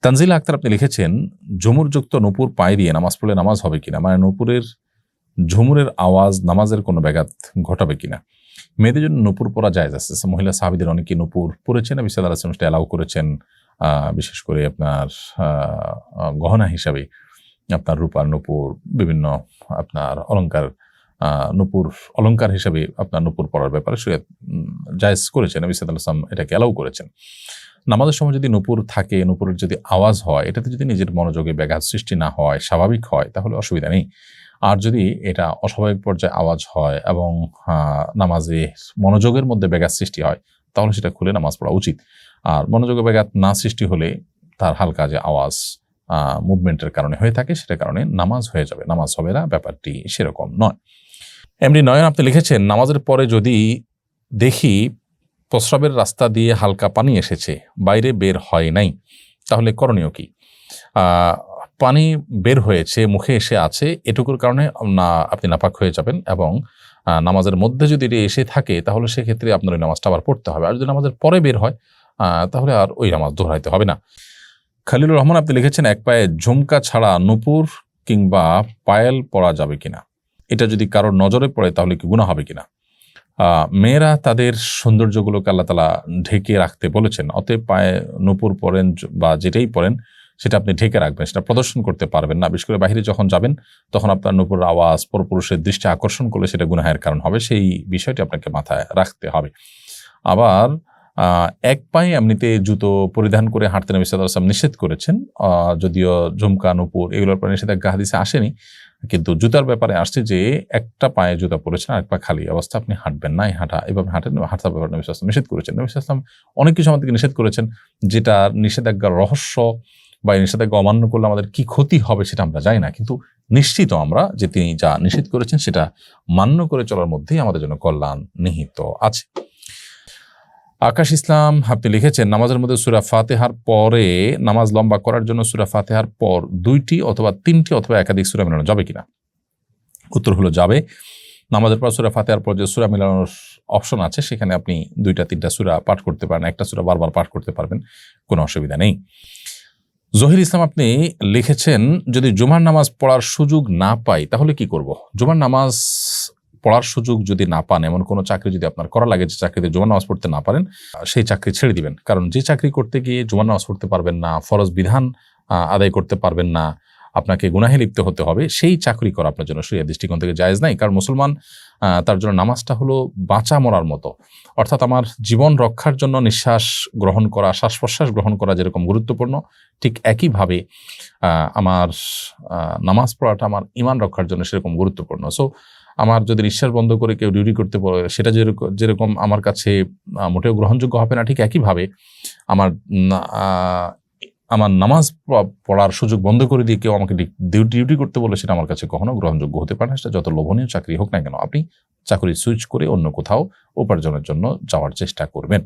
তানজিল আক্তার আপনি লিখেছেন, ঝুমুরযুক্ত নূপুর পায়ে দিয়ে নামাজ পড়লে নামাজ হবে কিনা, মানে নূপুরের ঝুমুরের আওয়াজ নামাজের কোনো ব্যাঘাত ঘটাবে কিনা। মেয়েদের জন্য নূপুর পরা জায়েজ আছে। মহিলা সাহাবীদের অনেকে নূপুর পরেছেন, নবী সাল্লাল্লাহু আলাইহি ওয়াসাল্লাম সেটা অ্যালাউ করেছেন। বিশেষ করে আপনার গহনা হিসাবে আপনার রূপার নূপুর, বিভিন্ন আপনার অলংকার, নূপুর অলংকার হিসাবে আপনার নূপুর পরার ব্যাপারে শরীয়ত জায়েজ করেছেন, নবী সাল্লাল্লাহু আলাইহি ওয়াসাল্লাম এটাকে অ্যালাউ করেছেন। নামাজের সময় যদি নূপুর থাকে, নূপুরের যদি আওয়াজ হয়, এটাতে যদি নিজের মনোযোগে ব্যাঘাত সৃষ্টি না হয়, স্বাভাবিক হয়, তাহলে অসুবিধা নেই। আর যদি এটা অস্বাভাবিক পর্যায়ে আওয়াজ হয় এবং নামাজে মনোযোগের মধ্যে ব্যাঘাত সৃষ্টি হয়, তাহলে সেটা খুলে নামাজ পড়া উচিত। আর মনোযোগে ব্যাঘাত না সৃষ্টি হলে তার হালকা যে আওয়াজ মুভমেন্টের কারণে হয়ে থাকে, সেটার কারণে নামাজ হয়ে যাবে, নামাজ হবে না, ব্যাপারটি সেরকম নয়। এমনি নয়ন আপনি লিখেছেন, নামাজের পরে যদি দেখি প্রস্রাবের রাস্তা দিয়ে হালকা পানি এসেছে, বাইরে বের হয় নাই, তাহলে করণীয় কি? পানি বের হয়েছে, মুখে এসে আছে, এটুকুর কারণে আপনি নাপাক হয়ে যাবেন এবং নামাজের মধ্যে যদি এটি এসে থাকে, তাহলে সেক্ষেত্রে আপনার ওই নামাজটা আবার পড়তে হবে। আর যদি নামাজের পরে বের হয়, তাহলে আর ওই নামাজ দোহরাইতে হবে না। খালিলুর রহমান আপনি লিখেছেন, এক পায়ে ঝুমকা ছাড়া নূপুর কিংবা পায়েল পরা যাবে কিনা, এটা যদি কারোর নজরে পড়ে তাহলে কি গুনাহ হবে কিনা? মেয়েরা তাদের সৌন্দর্যগুলোকে আল্লাহ তাআলা ঢেকে রাখতে বলেছেন, অতএব পায়ে নূপুর পরেন বা যেটাই পরেন সেটা আপনি ঢেকে রাখবেন, সেটা প্রদর্শন করতে পারবেন না। বিশেষ করে বাহিরে যখন যাবেন, তখন আপনার নূপুরের আওয়াজ পরপুরুষের দৃষ্টি আকর্ষণ করলে সেটা গুনাহের কারণ হবে, সেই বিষয়টি আপনাকে মাথায় রাখতে হবে। আবার এক পায়ে এমনিতে জুতো পরিধান করে হাঁটতে নবী সাল্লাল্লাহু আলাইহি ওয়াসাল্লাম নিষেধ করেছেন, যদিও ঝুমকা নূপুর এগুলোর পরে নিষেধাজ্ঞা হাদিসে আসেনি, কিন্তু জুতার ব্যাপারে আসছে যে একটা পায়ে জুতা পরেছেন আর এক পা খালি অবস্থা আপনি হাঁটবেন না, এভাবে হাঁটার ব্যাপারে নবী সাল্লাল্লাহু আলাইহি ওয়াসাল্লাম নিষেধ করেছেন। নবী সাল্লাল্লাহু আলাইহি ওয়াসাল্লাম অনেক কিছু আমাদেরকে নিষেধ করেছেন, যেটা নিষেধাজ্ঞার রহস্য বা নিষেধাজ্ঞা অমান্য করলে আমাদের কি ক্ষতি হবে সেটা আমরা জানি না, কিন্তু নিশ্চিত আমরা যে তিনি যা নিষেধ করেছেন সেটা মান্য করে চলার মধ্যেই আমাদের জন্য কল্যাণ নিহিত আছে। আকাশ ইসলাম আপনি লিখেছেন, নামাজের মধ্যে সূরা ফাতিহার পরে নামাজ লম্বা করার জন্য সূরা ফাতিহার পর 2টি অথবা 3টি অথবা একাধিক সূরা মেলানো যাবে কিনা? উত্তর হলো যাবে। নামাজের পর সূরা ফাতিহার পর যে সূরা মেলানোর অপশন আছে, সেখানে আপনি 2টা-3টা সূরা পাঠ করতে পারেন, একটা সূরা বারবার পাঠ করতে পারবেন, কোনো অসুবিধা নেই। জহির ইসলাম আপনি লিখেছেন, যদি জুমার নামাজ পড়ার সুযোগ না পাই তাহলে কি করব? জুমার নামাজ পড়ার সুযোগ যদি না পান, এমন কোনো চাকরি যদি আপনার করা লাগে যে চাকরিতে জুমার নামাজ পড়তে না পারেন, সেই চাকরি ছেড়ে দিবেন। কারণ যে চাকরি করতে গিয়ে জুমার নামাজ পড়তে পারবেন না, ফরজ বিধান আদায় করতে পারবেন না, আপনাকে গুনাহে লিপ্ত হতে হবে, সেই চাকরি করা আপনার জন্য শরীয়তের দৃষ্টিকোণ থেকে জায়েজ নাই। কারণ মুসলমান, তার জন্য নামাজটা হলো বাঁচা মরার মতো, অর্থাৎ আমার জীবন রক্ষার জন্য নিঃশ্বাস গ্রহণ করা, শ্বাস প্রশ্বাস গ্রহণ করা যেরকম গুরুত্বপূর্ণ, ঠিক একইভাবে আমার নামাজ পড়াটা আমার ঈমান রক্ষার জন্য সেরকম গুরুত্বপূর্ণ। সো আমার যদি নিঃশ্বাস বন্ধ করে কেউ ডিউটি করতে পারে, সেটা যেরকম আমার কাছে মোটেও গ্রহণযোগ্য হবে না, ঠিক একইভাবে আমার নামাজ পড়ার সুযোগ বন্ধ করে দিয়ে কেউ আমাকে ডিউটি করতে বলে, সেটা আমার কাছে কখনো গ্রহণযোগ্য হতে পারে না। সেটা যত লোভনীয় চাকরি হোক না কেন, আপনি চাকরি সুইচ করে অন্য কোথাও উপার্জনের জন্য যাওয়ার চেষ্টা করবেন।